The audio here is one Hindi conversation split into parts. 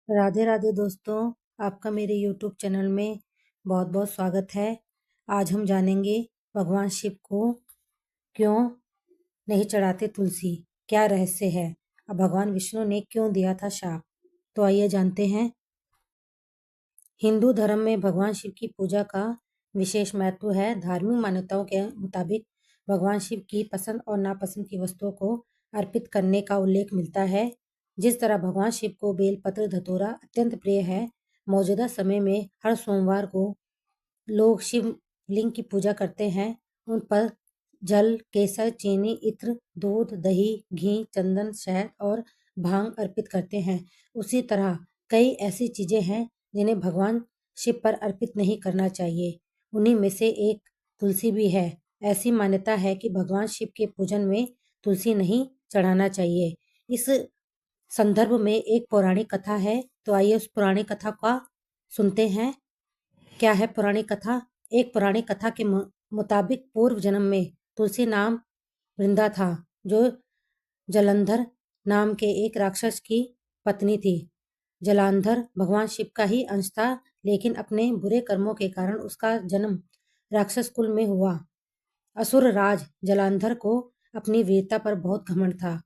राधे राधे दोस्तों, आपका मेरे YouTube चैनल में बहुत बहुत स्वागत है। आज हम जानेंगे भगवान शिव को क्यों नहीं चढ़ाते तुलसी, क्या रहस्य है, अब भगवान विष्णु ने क्यों दिया था शाप। तो आइए जानते हैं। हिंदू धर्म में भगवान शिव की पूजा का विशेष महत्व है। धार्मिक मान्यताओं के मुताबिक भगवान शिव की पसंद और नापसंद की वस्तुओं को अर्पित करने का उल्लेख मिलता है। जिस तरह भगवान शिव को बेलपत्र धतूरा अत्यंत प्रिय है, मौजूदा समय में हर सोमवार को लोग शिव लिंग की पूजा करते हैं। उन पर जल, केसर, चीनी, इत्र, दूध, दही, घी, चंदन, शहद और भांग अर्पित करते हैं। उसी तरह कई ऐसी चीजें हैं जिन्हें भगवान शिव पर अर्पित नहीं करना चाहिए। उन्हीं में से एक तुलसी भी है। ऐसी मान्यता है कि भगवान शिव के पूजन में तुलसी नहीं चढ़ाना चाहिए। इस संदर्भ में एक पौराणिक कथा है, तो आइए उस पौराणिक कथा का सुनते हैं। क्या है पौराणिक कथा? एक पौराणिक कथा के मुताबिक पूर्व जन्म में तुलसी नाम वृंदा था, जो जलंधर नाम के एक राक्षस की पत्नी थी। जलांधर भगवान शिव का ही अंश था, लेकिन अपने बुरे कर्मों के कारण उसका जन्म राक्षस कुल में हुआ। असुर राज जलांधर को अपनी वीरता पर बहुत घमंड था।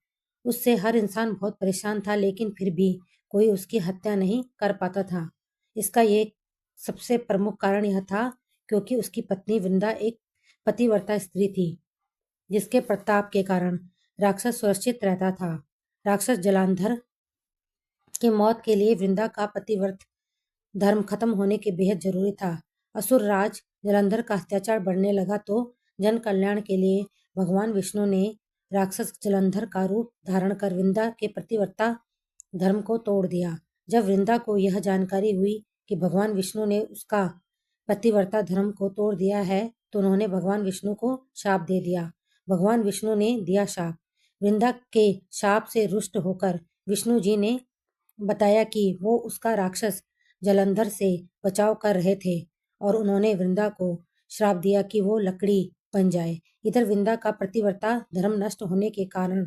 उससे हर इंसान बहुत परेशान था, लेकिन फिर भी कोई उसकी हत्या नहीं कर पाता था। इसका ये सबसे प्रमुख कारण यह था क्योंकि उसकी पत्नी वृंदा एक पतिव्रता स्त्री थी, जिसके प्रताप के कारण राक्षस सुरक्षित रहता था। राक्षस जलांधर की मौत के लिए वृंदा का पतिव्रत धर्म खत्म होने के बेहद जरूरी था। असुर राज जलंधर का अत्याचार बढ़ने लगा तो जन कल्याण के लिए भगवान विष्णु ने राक्षस जलंधर का रूप धारण कर वृंदा के पतिव्रता धर्म को तोड़ दिया। जब वृंदा को यह जानकारी हुई कि भगवान विष्णु ने उसका पतिव्रता धर्म को तोड़ दिया है, तो उन्होंने भगवान विष्णु को शाप दे दिया। भगवान विष्णु ने दिया शाप। वृंदा के शाप से रुष्ट होकर विष्णु जी ने बताया कि वो उसका राक्षस जलंधर से बचाव कर रहे थे, और उन्होंने वृंदा को श्राप दिया कि वो लकड़ी बन जाए। इधर वृंदा का प्रतिव्रता धर्म नष्ट होने के कारण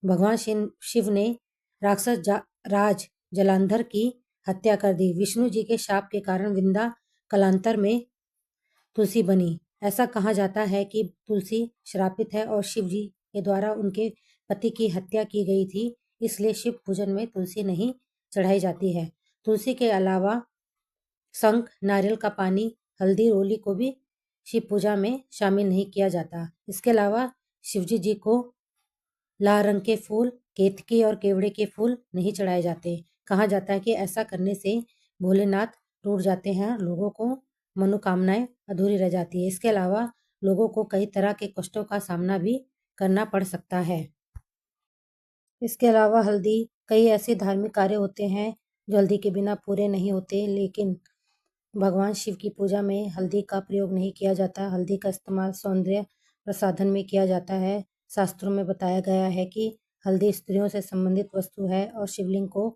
भगवान शिव ने राज जलांधर की हत्या कर दी। विष्णु जी के शाप के कारण वृंदा कालांतर में तुलसी बनी। ऐसा कहा जाता है कि तुलसी श्रापित है और शिव जी के द्वारा उनके पति की हत्या की गई थी, इसलिए शिव पूजन में तुलसी नहीं चढ़ाई जाती है। तुलसी के अलावा शंख, नारियल का पानी, हल्दी, रोली को भी शिव पूजा में शामिल नहीं किया जाता। इसके अलावा शिवजी जी को लाल रंग के फूल, केतकी और केवड़े के फूल नहीं चढ़ाए जाते। कहा जाता है कि ऐसा करने से भोलेनाथ टूट जाते हैं, लोगों को मनोकामनाएं अधूरी रह जाती है। इसके अलावा लोगों को कई तरह के कष्टों का सामना भी करना पड़ सकता है। इसके अलावा हल्दी, कई ऐसे धार्मिक कार्य होते हैं जो हल्दी के बिना पूरे नहीं होते, लेकिन भगवान शिव की पूजा में हल्दी का प्रयोग नहीं किया जाता। हल्दी का इस्तेमाल सौंदर्य प्रसाधन में किया जाता है। शास्त्रों में बताया गया है कि हल्दी स्त्रियों से संबंधित वस्तु है और शिवलिंग को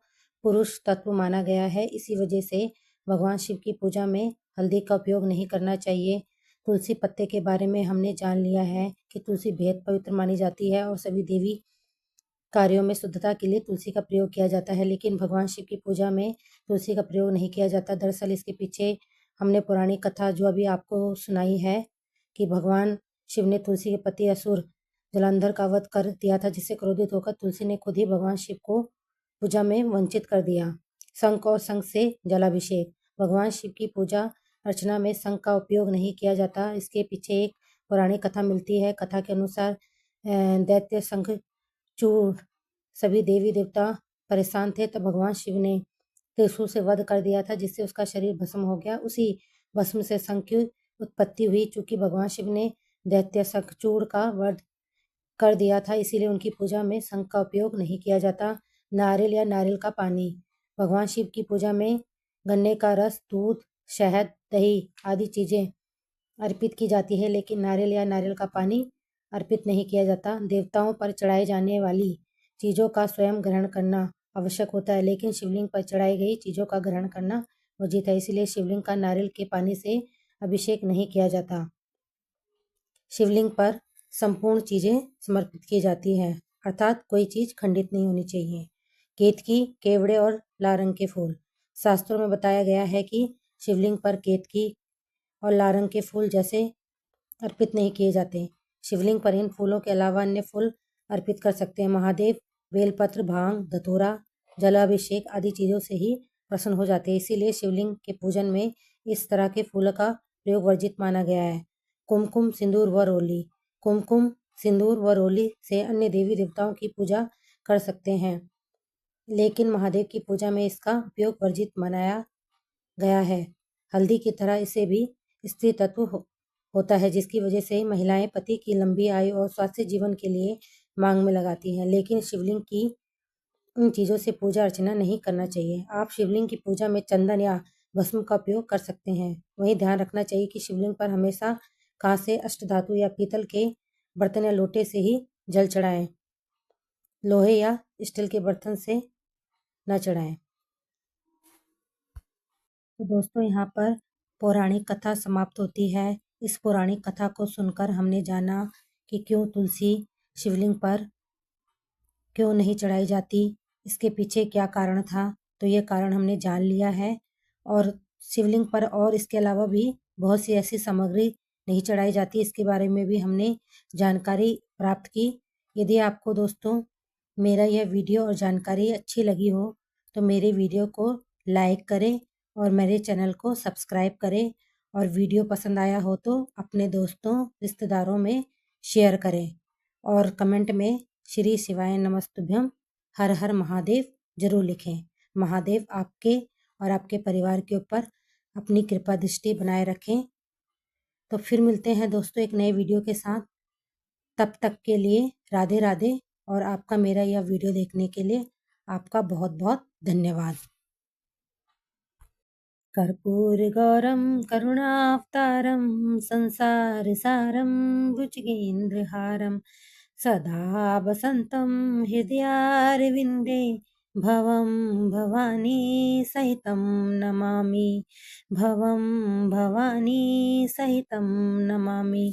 पुरुष तत्व माना गया है। इसी वजह से भगवान शिव की पूजा में हल्दी का उपयोग नहीं करना चाहिए। तुलसी पत्ते के बारे में हमने जान लिया है कि तुलसी बेहद पवित्र मानी जाती है और सभी देवी कार्यों में शुद्धता के लिए तुलसी का प्रयोग किया जाता है, लेकिन भगवान शिव की पूजा में तुलसी का प्रयोग नहीं किया जाता। दरअसल इसके पीछे हमने पौराणिक कथा जो अभी आपको सुनाई है कि भगवान शिव ने तुलसी के पति असुर जलंधर का वध कर दिया था, जिससे क्रोधित होकर तुलसी ने खुद ही भगवान शिव को पूजा में वंचित कर दिया। शंख और शंख से जलाभिषेक। भगवान शिव की पूजा अर्चना में शंख का उपयोग नहीं किया जाता। इसके पीछे एक पौराणिक कथा मिलती है। कथा के अनुसार दैत्य शंख चूर सभी देवी देवता परेशान थे, तब भगवान शिव ने त्रिशूल से वध कर दिया था, जिससे उसका शरीर भस्म हो गया। उसी भस्म से शंख की उत्पत्ति हुई। चूंकि भगवान शिव ने दैत्य शंखचूड़ का वध कर दिया था, इसीलिए उनकी पूजा में शंख का उपयोग नहीं किया जाता। नारियल या नारियल का पानी। भगवान शिव की पूजा में गन्ने का रस, दूध, शहद, दही आदि चीजें अर्पित की जाती है, लेकिन नारियल या नारियल का पानी अर्पित नहीं किया जाता। देवताओं पर चढ़ाई जाने वाली चीजों का स्वयं ग्रहण करना आवश्यक होता है, लेकिन शिवलिंग पर चढ़ाई गई चीजों का ग्रहण करना उचित है, इसलिए शिवलिंग का नारियल के पानी से अभिषेक नहीं किया जाता। शिवलिंग पर संपूर्ण चीजें समर्पित की जाती है, अर्थात कोई चीज खंडित नहीं होनी चाहिए। केतकी, केवड़े और लारंग के फूल। शास्त्रों में बताया गया है कि शिवलिंग पर केतकी और लारंग के फूल जैसे अर्पित नहीं किए जाते। शिवलिंग पर इन फूलों के अलावा अन्य फूल अर्पित कर सकते हैं। महादेव बेलपत्र, भांग, धतूरा, जलाभिषेक आदि चीजों से ही प्रसन्न हो जाते हैं। इसीलिए शिवलिंग के पूजन में इस तरह के फूलों का प्रयोग वर्जित माना गया है। कुमकुम, सिंदूर व रोली। कुमकुम, सिंदूर व रोली से अन्य देवी देवताओं की पूजा कर सकते हैं, लेकिन महादेव की पूजा में इसका उपयोग वर्जित मनाया गया है। हल्दी की तरह इसे भी स्त्री तत्व होता है, जिसकी वजह से महिलाएं पति की लंबी आयु और स्वास्थ्य जीवन के लिए मांग में लगाती हैं। लेकिन शिवलिंग की इन चीज़ों से पूजा अर्चना नहीं करना चाहिए। आप शिवलिंग की पूजा में चंदन या भस्म का उपयोग कर सकते हैं। वहीं ध्यान रखना चाहिए कि शिवलिंग पर हमेशा कांसे, अष्टधातु या पीतल के बर्तन या लोटे से ही जल चढ़ाएं। लोहे या स्टील के बर्तन से न चढ़ाएं। तो दोस्तों, यहाँ पर पौराणिक कथा समाप्त होती है। इस पौराणिक कथा को सुनकर हमने जाना कि क्यों तुलसी शिवलिंग पर क्यों नहीं चढ़ाई जाती, इसके पीछे क्या कारण था। तो ये कारण हमने जान लिया है। और शिवलिंग पर और इसके अलावा भी बहुत सी ऐसी सामग्री नहीं चढ़ाई जाती, इसके बारे में भी हमने जानकारी प्राप्त की। यदि आपको दोस्तों मेरा यह वीडियो और जानकारी अच्छी लगी हो तो मेरे वीडियो को लाइक करें और मेरे चैनल को सब्सक्राइब करें, और वीडियो पसंद आया हो तो अपने दोस्तों रिश्तेदारों में शेयर करें, और कमेंट में श्री शिवाय नमस्तुभ्यम हर हर महादेव जरूर लिखें। महादेव आपके और आपके परिवार के ऊपर अपनी कृपा दृष्टि बनाए रखें। तो फिर मिलते हैं दोस्तों एक नए वीडियो के साथ। तब तक के लिए राधे राधे, और आपका मेरा यह वीडियो देखने के लिए आपका बहुत बहुत धन्यवाद। कर्पूरगौरं करुणावतारं संसारसारं भुजगेन्द्रहारं सदा वसन्तं हृदयारविन्दे भवं भवानी सहितं नमामि। भवं भवानी सहितं नमामि।